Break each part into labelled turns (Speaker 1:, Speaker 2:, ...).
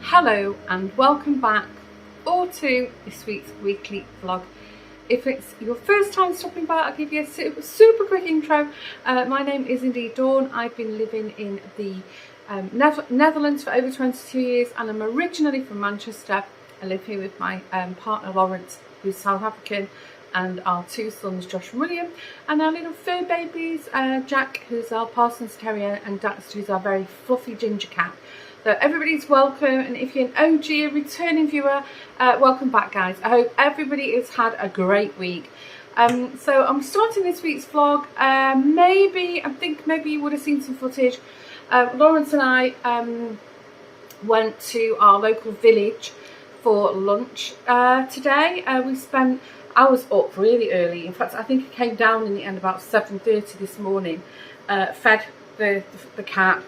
Speaker 1: Hello and welcome back or to this week's weekly vlog. If it's your first time stopping by, I'll give you a super quick intro. My name is indeed Dawn. I've been living in the Netherlands for over 22 years and I'm originally from Manchester. I live here with my partner Lawrence, who's South African, and our two sons Josh and William, and our little fur babies, Jack, who's our Parsons Terrier, and Dax, who's our very fluffy ginger cat. So everybody's welcome, and if you're an OG, a returning viewer, welcome back guys. I hope everybody has had a great week. So I'm starting this week's vlog. I think maybe you would have seen some footage. Lawrence and I went to our local village for lunch today. I was up really early. In fact, I think I came down in the end about 7:30 this morning. Fed the cat,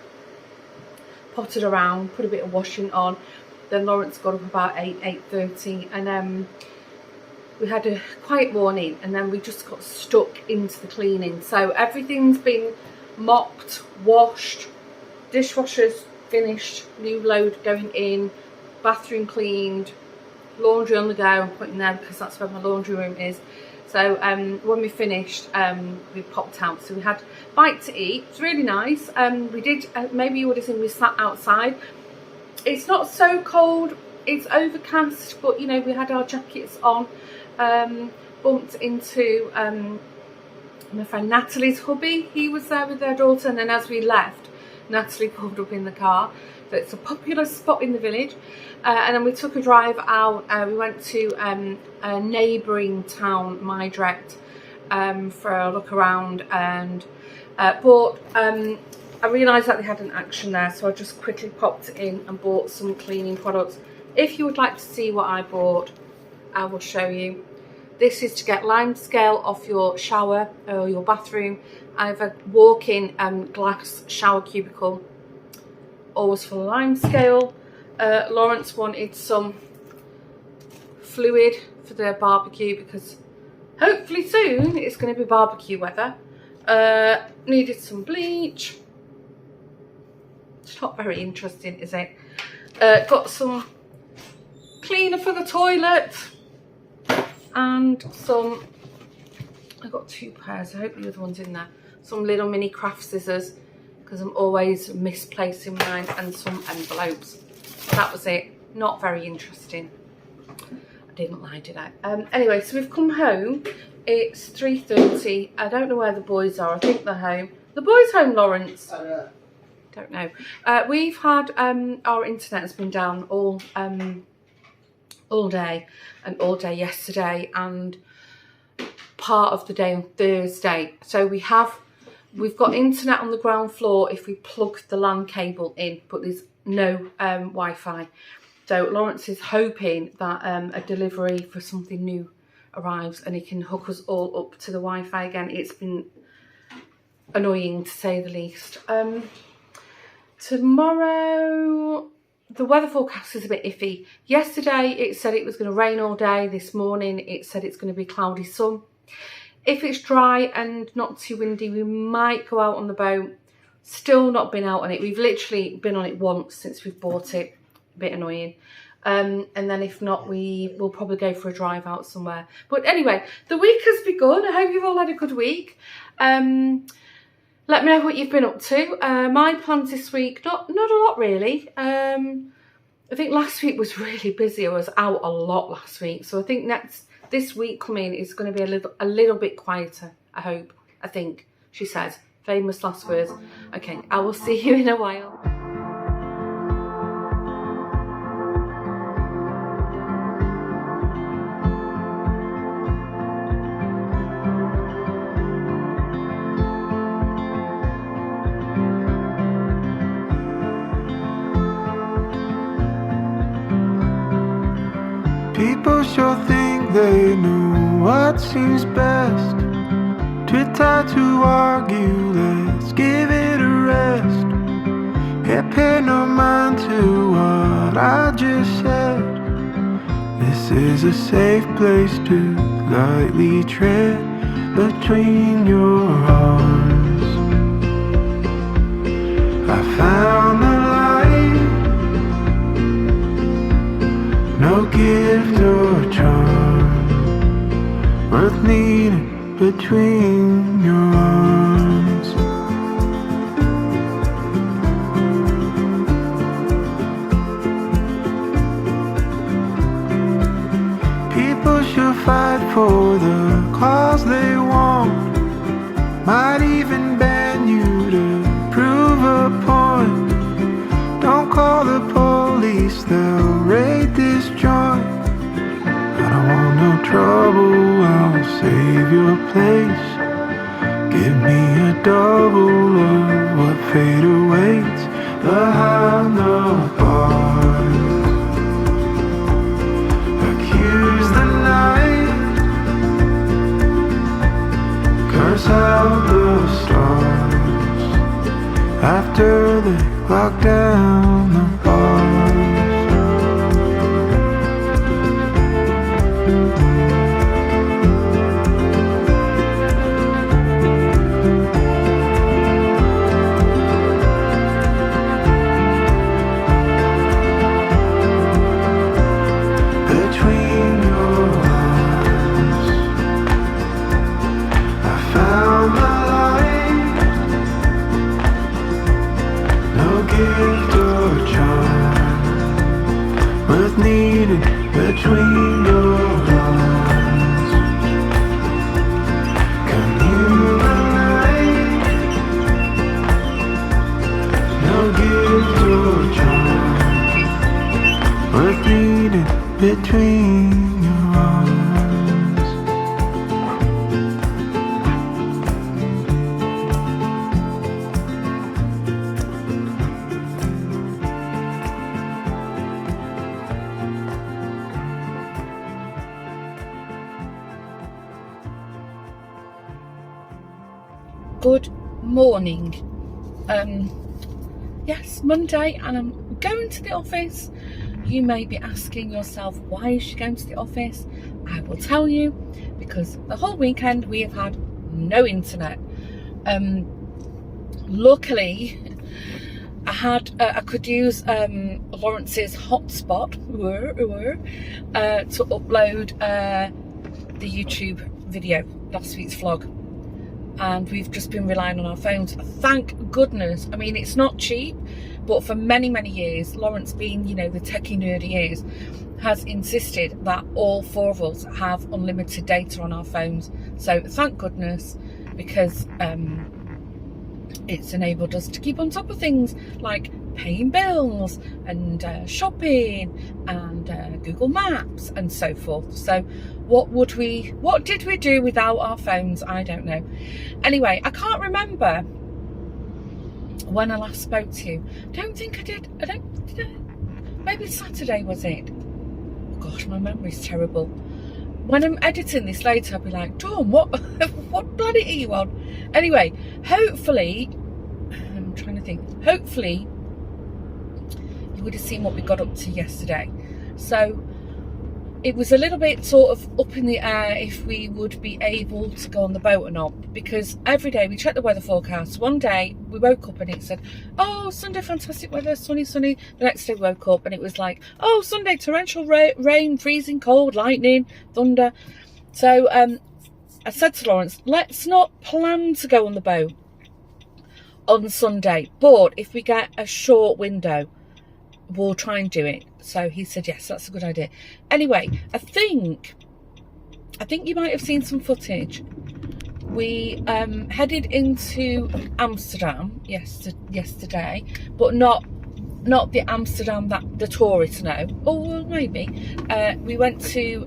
Speaker 1: potted around, put a bit of washing on. Then Lawrence got up about 8:30, and we had a quiet morning, and then we just got stuck into the cleaning. So everything's been mopped, washed, dishwasher's finished, new load going in, bathroom cleaned, laundry on the go. I'm putting there because that's where my laundry room is. So when we finished, we popped out. So we had a bite to eat. It was really nice. We did, maybe you would have seen, we sat outside. It's not so cold. It's overcast, but you know, we had our jackets on. Bumped into my friend Natalie's hubby. He was there with their daughter, and then as we left, Natalie pulled up in the car. So it's a popular spot in the village. And then we took a drive out. We went to a neighbouring town, Mydrecht, for a look around, and bought. I realised that they had an Action there, so I just quickly popped in and bought some cleaning products. If you would like to see what I bought, I will show you. This is to get lime scale off your shower or your bathroom. I have a walk-in glass shower cubicle, always full of lime scale. Lawrence wanted some fluid for the barbecue because hopefully soon it's going to be barbecue weather. Needed some bleach. It's not very interesting, is it? Got some cleaner for the toilet and some, I got two pairs, I hope the other one's in there, some little mini craft scissors because I'm always misplacing mine, and some envelopes. That was it. Not very interesting. I didn't lie, did I? Anyway, so we've come home. It's 3:30. I don't know where the boys are. I think they're home. The boys home, Lawrence? Don't know. We've had our internet has been down all day and all day yesterday and part of the day on Thursday. So we've got internet on the ground floor if we plug the LAN cable in, but there's no Wi-Fi. So Lawrence is hoping that a delivery for something new arrives and he can hook us all up to the Wi-Fi again. It's been annoying to say the least. Tomorrow the weather forecast is a bit iffy. Yesterday it said it was going to rain all day. This morning it said it's going to be cloudy sun. If it's dry and not too windy, we might go out on the boat. Still not been out on it. We've literally been on it once since we've bought it. A bit annoying. And then if not, we will probably go for a drive out somewhere. But anyway, the week has begun. I hope you've all had a good week. Let me know what you've been up to. My plans this week, not a lot really. I think last week was really busy. I was out a lot last week. So I think this week coming is going to be a little bit quieter, I think, she says. Famous last words. Okay, I will see you in a while.
Speaker 2: People sure think they know what seems best. Too tired to argue, let's give it a rest. Yeah, pay no mind to what I just said. This is a safe place to lightly tread between your arms. I found the light, no gift or charm worth needing between your arms. People should fight for the cause they want, might even ban you to prove a point. Don't call the police, they'll raid this joint. I don't want no trouble, I'll save your place. Give me a double of what fate awaits behind the bars. Accuse the night, curse out the stars after they lock down the bars. Needed between your arms. Communionate, no gift or charm worth needed between your arms.
Speaker 1: Good morning. Yes, Monday, and I'm going to the office. You may be asking yourself, why is she going to the office? I will tell you, because the whole weekend we have had no internet. Luckily, I could use Lawrence's hotspot to upload the YouTube video, last week's vlog. And we've just been relying on our phones, thank goodness. I mean, it's not cheap, but for many years, Lawrence, being, you know, the techie nerd he is, has insisted that all four of us have unlimited data on our phones. So thank goodness, because it's enabled us to keep on top of things like paying bills and shopping and Google Maps and so forth. So what did we do without our phones? I don't know. Anyway, I can't remember when I last spoke to you. Don't think I did. Did I? Maybe Saturday, was it? Gosh, my memory's terrible. When I'm editing this later, I'll be like, Dawn, what planet are you on? Anyway, hopefully, I'm trying to think, hopefully you would have seen what we got up to yesterday. So it was a little bit sort of up in the air if we would be able to go on the boat or not, because every day we check the weather forecast. One day we woke up and it said, oh, Sunday fantastic weather, sunny. The next day we woke up and it was like, oh, Sunday torrential rain, freezing cold, lightning, thunder. So I said to Lawrence, let's not plan to go on the boat on Sunday, but if we get a short window, we'll try and do it. So he said, yes, that's a good idea. Anyway, I think you might have seen some footage. We headed into Amsterdam yesterday, but not the Amsterdam that the tourists know. Oh, well, maybe. We went to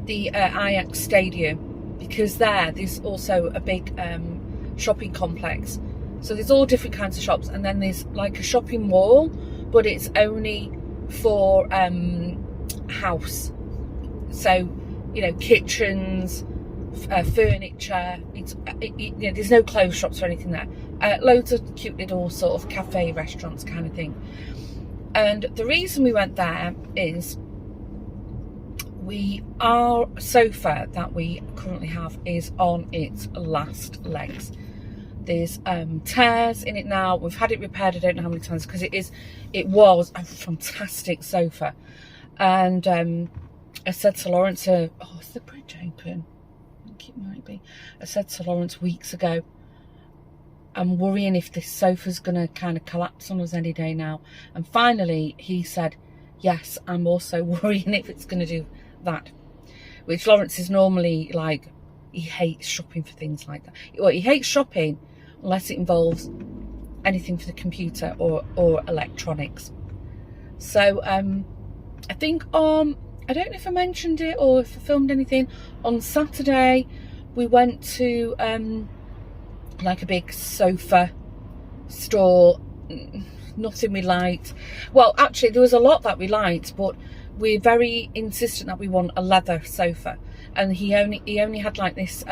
Speaker 1: the Ajax Stadium, because there's also a big shopping complex. So there's all different kinds of shops, and then there's like a shopping mall, but it's only for house. So, you know, kitchens, furniture. There's no clothes shops or anything there. Loads of cute little sort of cafe restaurants kind of thing. And the reason we went there is our sofa that we currently have is on its last legs. There's tears in it now. We've had it repaired I don't know how many times, because it was a fantastic sofa. And I said to Lawrence, oh, is the bridge open? I think it might be. I said to Lawrence weeks ago, I'm worrying if this sofa's going to kind of collapse on us any day now. And finally he said, yes, I'm also worrying if it's going to do that. Which Lawrence is normally like, he hates shopping for things like that. Well, he hates shopping unless it involves anything for the computer or electronics. So I think I don't know if I mentioned it or if I filmed anything. On Saturday we went to like a big sofa store. Nothing we liked. Well, actually there was a lot that we liked, but we're very insistent that we want a leather sofa. And he only had like this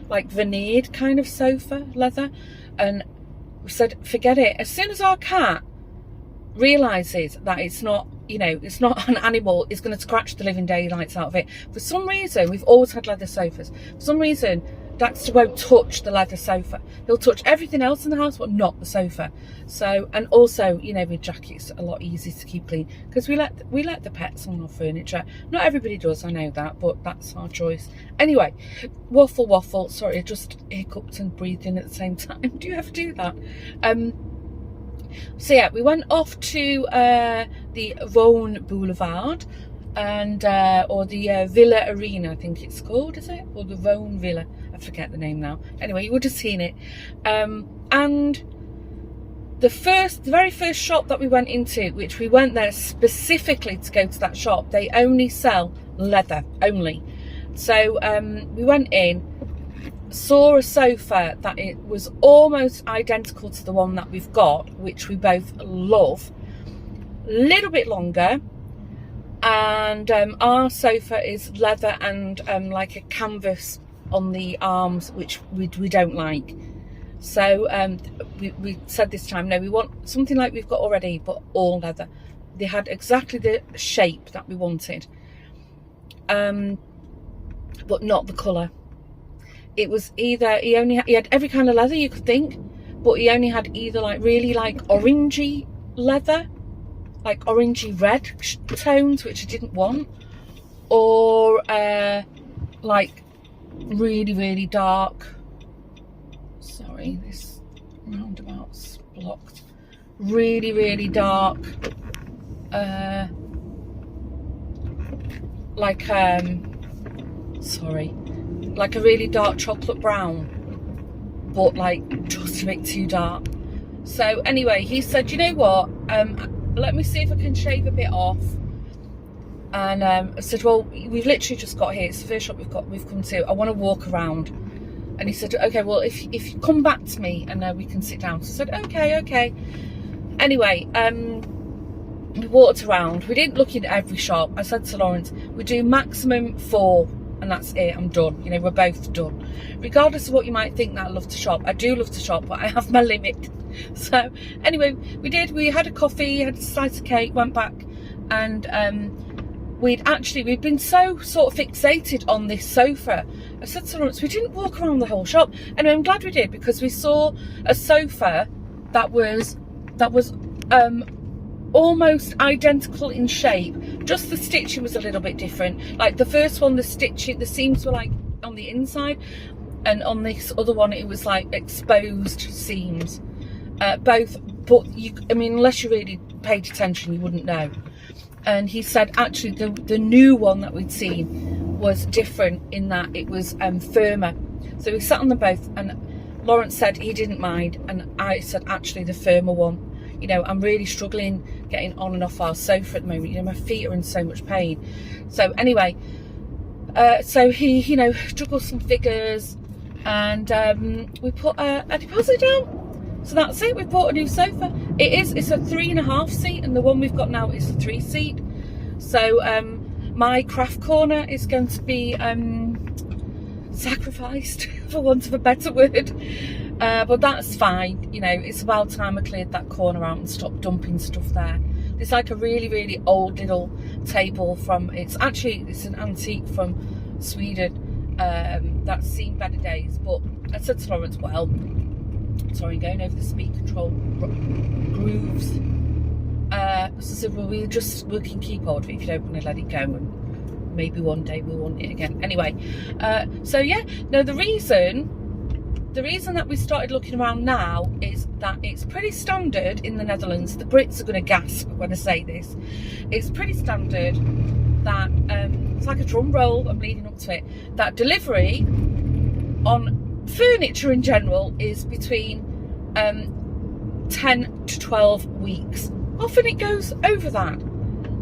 Speaker 1: like veneered kind of sofa, leather. And we said, forget it. As soon as our cat realizes that it's not, you know, it's not an animal, it's going to scratch the living daylights out of it. For some reason, we've always had leather sofas. For some reason, Daxter won't touch the leather sofa. He'll touch everything else in the house, but not the sofa. So, and also, you know, with Jack, it's a lot easier to keep clean because we let the pets on our furniture. Not everybody does, I know that, but that's our choice. Anyway, waffle. Sorry, I just hiccuped and breathed in at the same time. Do you ever do that? So yeah, we went off to the Rhone Boulevard and or the Villa Arena, I think it's called, is it? Or the Rhone Villa, I forget the name now. Anyway, you would have seen it. And the very first shop that we went into, which we went there specifically to go to that shop, they only sell leather only. So we went in, saw a sofa that it was almost identical to the one that we've got, which we both love, a little bit longer, and our sofa is leather and like a canvas on the arms, which we don't like. So we said this time, no, we want something like we've got already, but all leather. They had exactly the shape that we wanted, but not the colour. It was either he had every kind of leather you could think, but he only had either like really like orangey leather, like orangey red tones, which I didn't want, or like really dark. Sorry, this roundabout's blocked. Really dark, like sorry, like a really dark chocolate brown, but like just a bit too dark. So anyway, he said, you know what, let me see if I can shave a bit off. And I said, well, we've literally just got here, it's the first shop we've come to, I want to walk around. And he said, okay, well, if you come back to me and we can sit down. So I said, okay. Anyway, we walked around. We didn't look in every shop. I said to Lawrence, we do maximum 4 and that's it, I'm done. You know, we're both done. Regardless of what you might think that I love to shop, I do love to shop, but I have my limit. So anyway, we had a coffee, had a slice of cake, went back, and we'd been so sort of fixated on this sofa. I said to Lawrence, we didn't walk around the whole shop. And I'm glad we did, because we saw a sofa that was almost identical in shape, just the stitching was a little bit different. Like the first one, the seams were like on the inside, and on this other one it was like exposed seams, both. But I mean, unless you really paid attention, you wouldn't know. And he said actually the new one that we'd seen was different in that it was firmer. So we sat on them both, and Lawrence said he didn't mind, and I said actually the firmer one. You know, I'm really struggling getting on and off our sofa at the moment. You know, my feet are in so much pain. So anyway, so he, you know, juggled some figures, and we put a deposit down. So that's it. We bought a new sofa. It's a 3.5 seat, and the one we've got now is a 3 seat. So my craft corner is going to be sacrificed, for want of a better word. But that's fine, you know, it's about time I cleared that corner out and stopped dumping stuff there.
Speaker 3: It's like a really, really old little table it's an antique from Sweden that's seen better days. But I said to Lawrence, well, sorry, going over the speed control grooves. So I said, well, we can keep hold of it if you don't want to let it go, and maybe one day we'll want it again. Anyway, so yeah, no, the reason that we started looking around now is that it's pretty standard in the Netherlands. The Brits are going to gasp when I say this. It's pretty standard that it's like a drum roll. I'm leading up to it. That delivery on furniture in general is between 10 to 12 weeks. Often it goes over that.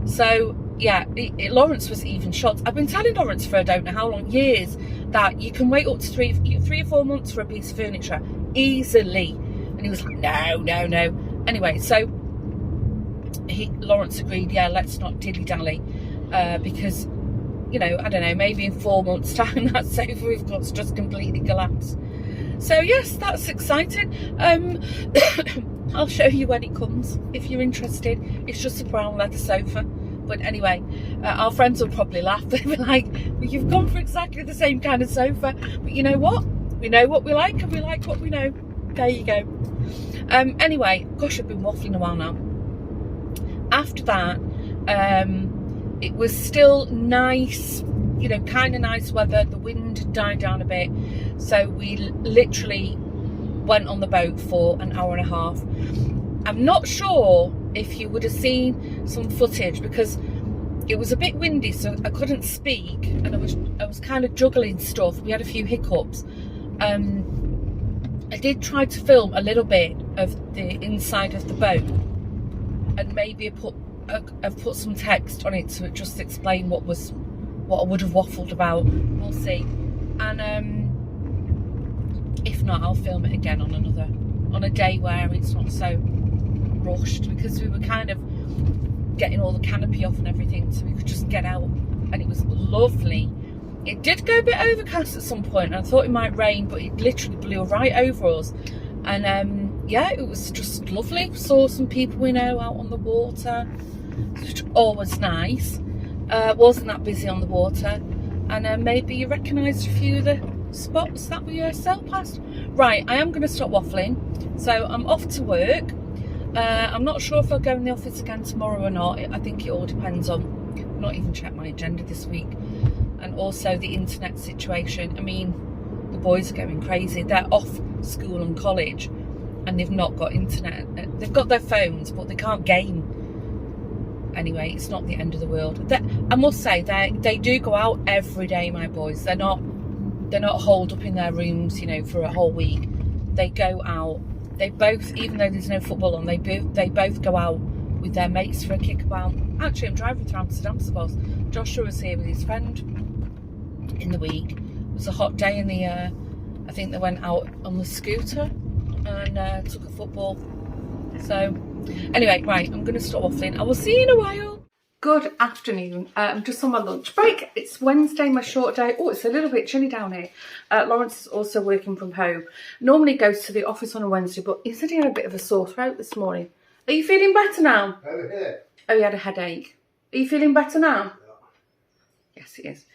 Speaker 3: So yeah, Lawrence was even shocked. I've been telling Lawrence for I don't know how long, years, that you can wait up to three or 4 months for a piece of furniture easily, and he was like, no. Anyway, so Lawrence agreed, yeah, let's not dilly-dally, because, you know, I don't know, maybe in 4 months time that sofa we've got's just completely collapsed. So yes, that's exciting. I'll show you when it comes if you're interested. It's just a brown leather sofa. But anyway, our friends will probably laugh. They'll be like, well, you've gone for exactly the same kind of sofa. But you know what? We know what we like, and we like what we know. There you go. Anyway, gosh, I've been waffling a while now. After that, it was still nice, you know, kind of nice weather. The wind had died down a bit. So we literally went on the boat for an hour and a half. I'm not sure if you would have seen some footage because it was a bit windy, so I couldn't speak, and I was kind of juggling stuff. We had a few hiccups. I did try to film a little bit of the inside of the boat, and maybe I've put some text on it to just explain what I would have waffled about. We'll see. And if not, I'll film it again on a day where it's not so rushed, because we were kind of getting all the canopy off and everything, so we could just get out, and it was lovely. It did go a bit overcast at some point, and I thought it might rain, but it literally blew right over us. And yeah, it was just lovely. Saw some people we know out on the water, which always nice. Wasn't that busy on the water, and maybe you recognised a few of the spots that we sailed past. Right, I am going to stop waffling, so I'm off to work. I'm not sure if I'll go in the office again tomorrow or not. I think it all depends on, I've not even checked my agenda this week, and also the internet situation. I mean, the boys are going crazy. They're off school and college, and they've not got internet. They've got their phones, but they can't game. Anyway, it's not the end of the world. I must say, they do go out every day, my boys. They're not holed up in their rooms, you know, for a whole week. They go out. They both, even though there's no football on, they both go out with their mates for a kickabout. Actually, I'm driving through Amsterdam, suppose. Joshua was here with his friend in the week. It was a hot day in the I think they went out on the scooter and took a football. So anyway, right, I'm going to stop waffling. I will see you in a while.
Speaker 1: Good afternoon. I'm just on my lunch break. It's Wednesday, my short day. Oh, it's a little bit chilly down here. Lawrence is also working from home. Normally goes to the office on a Wednesday, but he said he had a bit of a sore throat this morning. Are you feeling better now? Oh, he had a headache. Are you feeling better now? Yeah. Yes, he is.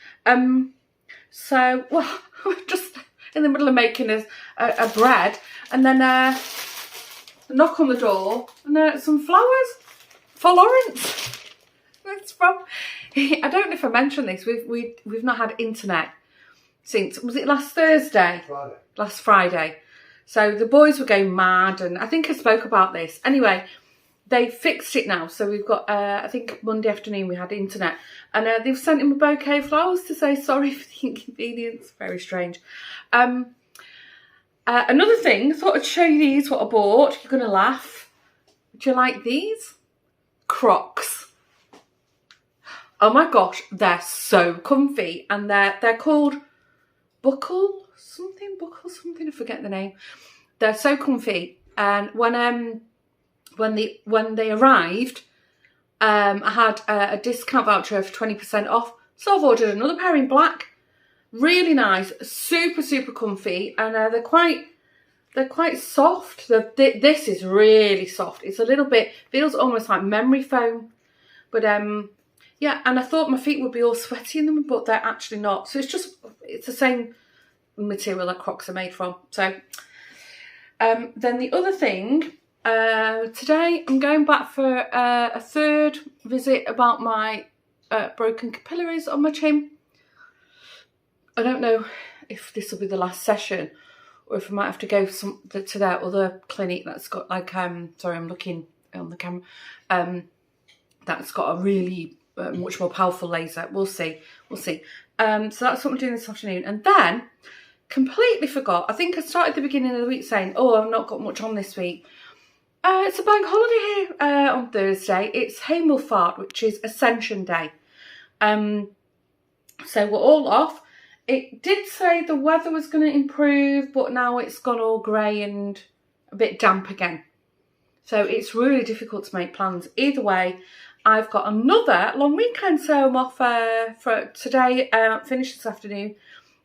Speaker 1: So, well, we're just in the middle of making a bread, and then a knock on the door, and some flowers for Lawrence. That's from, I don't know if I mentioned this, we've not had internet since, was it last Thursday? Friday. Last Friday. So the boys were going mad, and I think I spoke about this. Anyway, they fixed it now. So we've got, I think Monday afternoon we had internet, and they've sent him a bouquet of flowers to say sorry for the inconvenience. Very strange. Another thing, I thought I'd show you these, what I bought. You're going to laugh. Do you like these? Crocs. Oh my gosh, they're so comfy, and they're called buckle something, I forget the name. They're so comfy, and when they arrived, I had a discount voucher of 20% off, so I've ordered another pair in black. Really nice, super comfy, and they're quite they're quite soft. This is really soft. It's a little bit, feels almost like memory foam. But yeah, and I thought my feet would be all sweaty in them, but they're actually not. So it's the same material that Crocs are made from. So then the other thing, today I'm going back for a third visit about my broken capillaries on my chin. I don't know if this will be the last session or if I might have to go to their other clinic that's got like, sorry, I'm looking on the camera, that's got a really much more powerful laser. We'll see. So that's what I'm doing this afternoon. And then completely forgot. I think I started at the beginning of the week saying, oh, I've not got much on this week. It's a bank holiday here on Thursday. It's Hemelvaart, which is Ascension Day. So we're all off. It did say the weather was going to improve, but now it's gone all grey and a bit damp again. So it's really difficult to make plans. Either way, I've got another long weekend, so I'm off for today, finish this afternoon.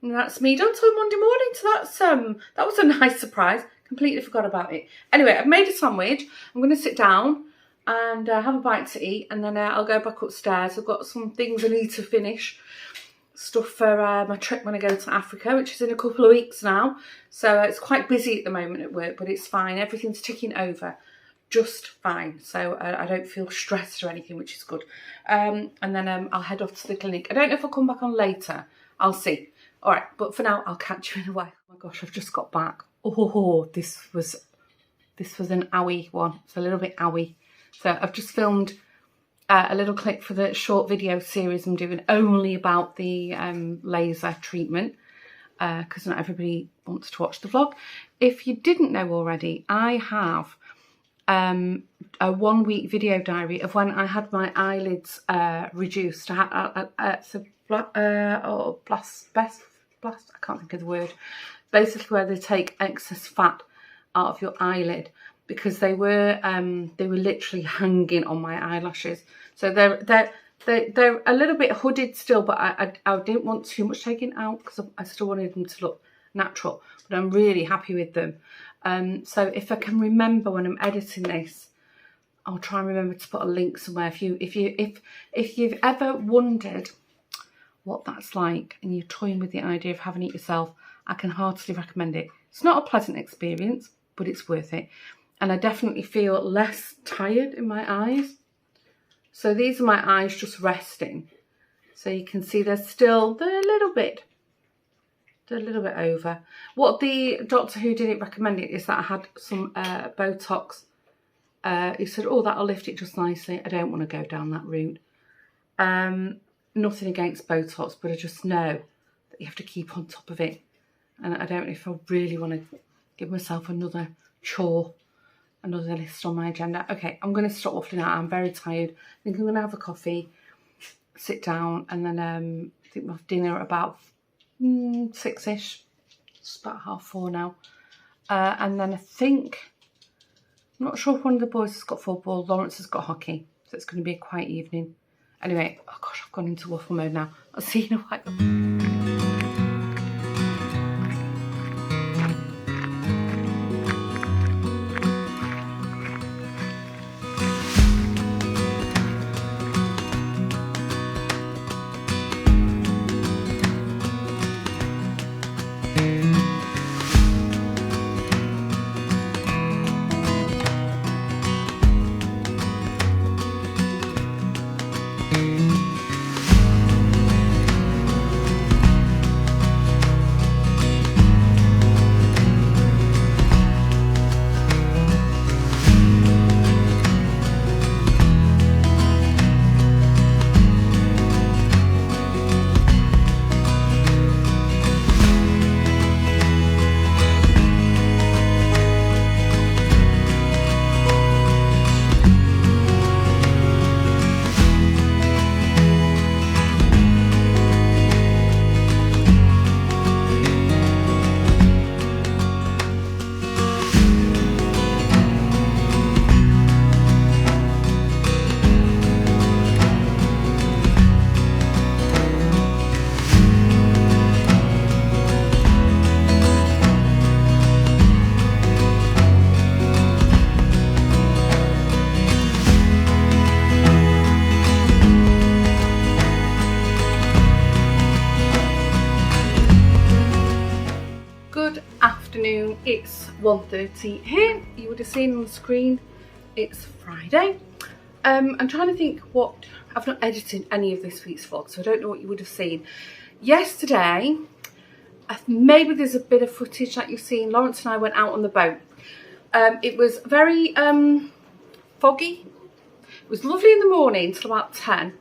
Speaker 1: And that's me done till Monday morning. So that was a nice surprise. Completely forgot about it. Anyway, I've made a sandwich. I'm going to sit down and have a bite to eat, and then I'll go back upstairs. I've got some things I need to finish. Stuff for my trip when I go to Africa, which is in a couple of weeks now. So it's quite busy at the moment at work, but it's fine. Everything's ticking over just fine. So I don't feel stressed or anything, which is good. And then I'll head off to the clinic. I don't know if I'll come back on later. I'll see. All right, but for now, I'll catch you in a while. Oh my gosh, I've just got back. Oh, this was an owie one. It's a little bit owie. So I've just filmed a little clip for the short video series I'm doing only about the laser treatment, because not everybody wants to watch the vlog. If you didn't know already, I have a 1 week video diary of when I had my eyelids reduced. I can't think of the word. Basically, where they take excess fat out of your eyelid, because they were literally hanging on my eyelashes. So they're a little bit hooded still, but I didn't want too much taken out because I still wanted them to look natural. But I'm really happy with them. So if I can remember when I'm editing this, I'll try and remember to put a link somewhere. If you've ever wondered what that's like and you're toying with the idea of having it yourself, I can heartily recommend it. It's not a pleasant experience, but it's worth it. And I definitely feel less tired in my eyes. So these are my eyes just resting. So you can see they're a little bit over. What the doctor who did it recommended is that I had some Botox. He said, oh, that'll lift it just nicely. I don't want to go down that route. Nothing against Botox, but I just know that you have to keep on top of it. And I don't know if I really want to give myself another chore, another list on my agenda. Okay, I'm going to stop waffling out. I'm very tired. I think I'm going to have a coffee, sit down, and then I think we'll have dinner at about 6ish. It's about 4:30 now. And then I think, I'm not sure if one of the boys has got football. Lawrence has got hockey. So it's going to be a quiet evening. Anyway, oh gosh, I've gone into waffle mode now. I'll see you in a while. afternoon. It's 1:30 here. You would have seen on the screen it's Friday. I'm trying to think what, I've not edited any of this week's vlog, so I don't know what you would have seen. Yesterday, maybe there's a bit of footage that you've seen. Lawrence and I went out on the boat. It was very foggy. It was lovely in the morning till about 10,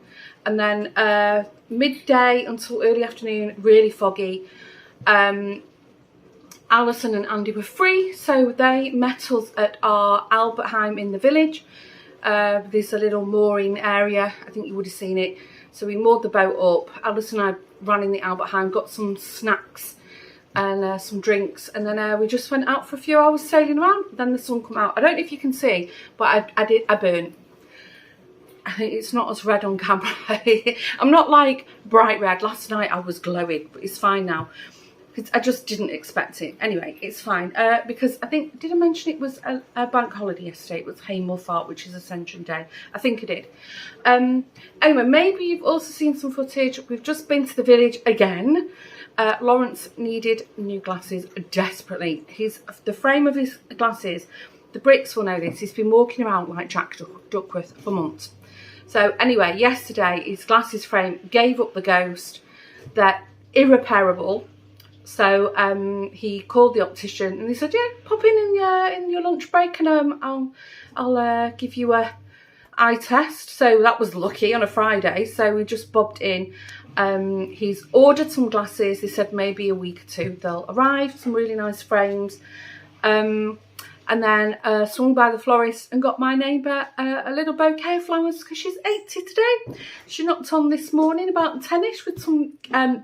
Speaker 1: and then midday until early afternoon, really foggy. Alison and Andy were free, so they met us at our Albertheim in the village. There's a little mooring area, I think you would have seen it. So we moored the boat up. Alison and I ran in the Albertheim, got some snacks and some drinks, and then we just went out for a few hours sailing around. Then the sun came out. I don't know if you can see, but I burnt. I think it's not as red on camera. I'm not like bright red. Last night I was glowing, but it's fine now. I just didn't expect it. Anyway, it's fine. Because I think, did I mention it was a bank holiday yesterday? It was Hemelvaart, which is Ascension Day. I think I did. Anyway, maybe you've also seen some footage. We've just been to the village again. Lawrence needed new glasses desperately. The frame of his glasses, the Brits will know this, he's been walking around like Jack Duckworth for months. So anyway, yesterday his glasses frame gave up the ghost. They're irreparable. So he called the optician and he said, yeah, pop in your lunch break and I'll give you a eye test. So that was lucky on a Friday. So we just bobbed in. He's ordered some glasses. They said maybe a week or two they'll arrive. Some really nice frames. And then swung by the florist and got my neighbour a little bouquet of flowers because she's 80 today. She knocked on this morning about 10ish with some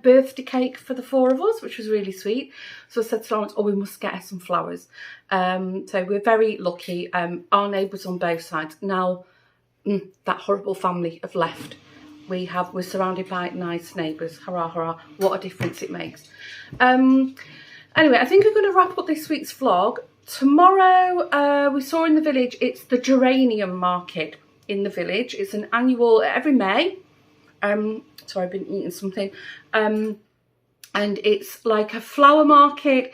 Speaker 1: birthday cake for the four of us, which was really sweet. So I said to Lawrence, oh, we must get her some flowers. So we're very lucky. Our neighbours on both sides. Now, that horrible family have left. We're surrounded by nice neighbours. Hurrah, hurrah. What a difference it makes. Anyway, I think I'm going to wrap up this week's vlog. Tomorrow, we saw in the village, it's the geranium market in the village. It's an annual, every May. Sorry, I've been eating something. And it's like a flower market.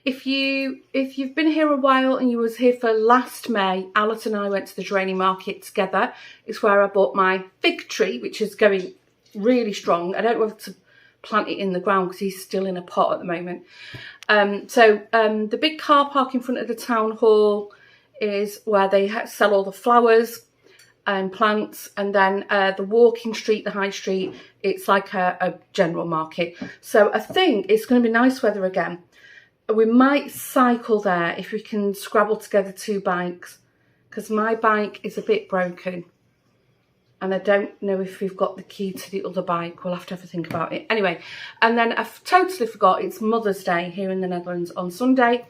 Speaker 1: If you've been here a while and you was here for last May, Alice and I went to the geranium market together. It's where I bought my fig tree, which is going really strong. I don't know if to plant it in the ground because he's still in a pot at the moment. The big car park in front of the town hall is where they sell all the flowers and plants, and then the walking street, the high street, it's like a general market. So I think it's going to be nice weather again. We might cycle there if we can scrabble together 2 bikes, because my bike is a bit broken. And I don't know if we've got the key to the other bike. We'll have to have a think about it. Anyway, and then I've totally forgot, it's Mother's Day here in the Netherlands on Sunday.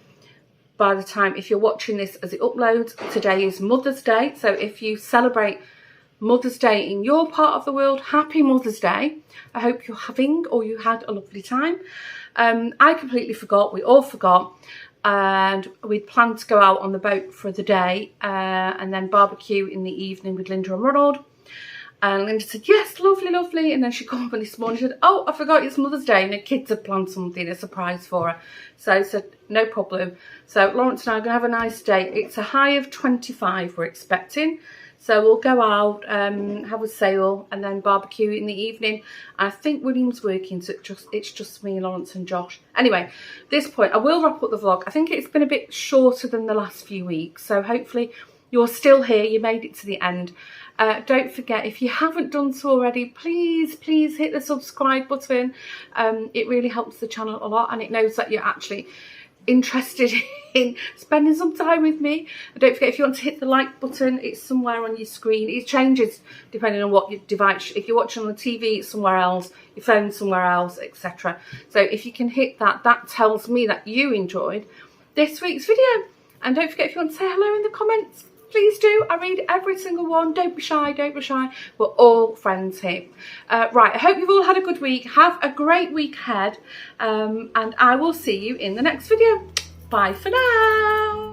Speaker 1: By the time, if you're watching this as it uploads, today is Mother's Day. So if you celebrate Mother's Day in your part of the world, happy Mother's Day. I hope you're having, or you had, a lovely time. I completely forgot, we all forgot. And we'd planned to go out on the boat for the day and then barbecue in the evening with Linda and Ronald. And Linda said, yes, lovely, lovely. And then she called me this morning and said, oh, I forgot it's Mother's Day. And the kids had planned something, a surprise for her. So I said, no problem. So Lawrence and I are going to have a nice day. It's a high of 25 we're expecting. So we'll go out, have a sail and then barbecue in the evening. I think William's working, so it's just me, Lawrence and Josh. Anyway, at this point, I will wrap up the vlog. I think it's been a bit shorter than the last few weeks. So hopefully you're still here. You made it to the end. Don't forget, if you haven't done so already, please hit the subscribe button. It really helps the channel a lot, and it knows that you're actually interested in spending some time with me. And don't forget, if you want to hit the like button, it's somewhere on your screen. It changes depending on what your device. If you're watching on the TV, it's somewhere else, your phone somewhere else, etc. So if you can hit that, that tells me that you enjoyed this week's video. And don't forget, if you want to say hello in the comments, please do. I read every single one. Don't be shy, don't be shy. We're all friends here. Right, I hope you've all had a good week. Have a great week ahead. And I will see you in the next video. Bye for now.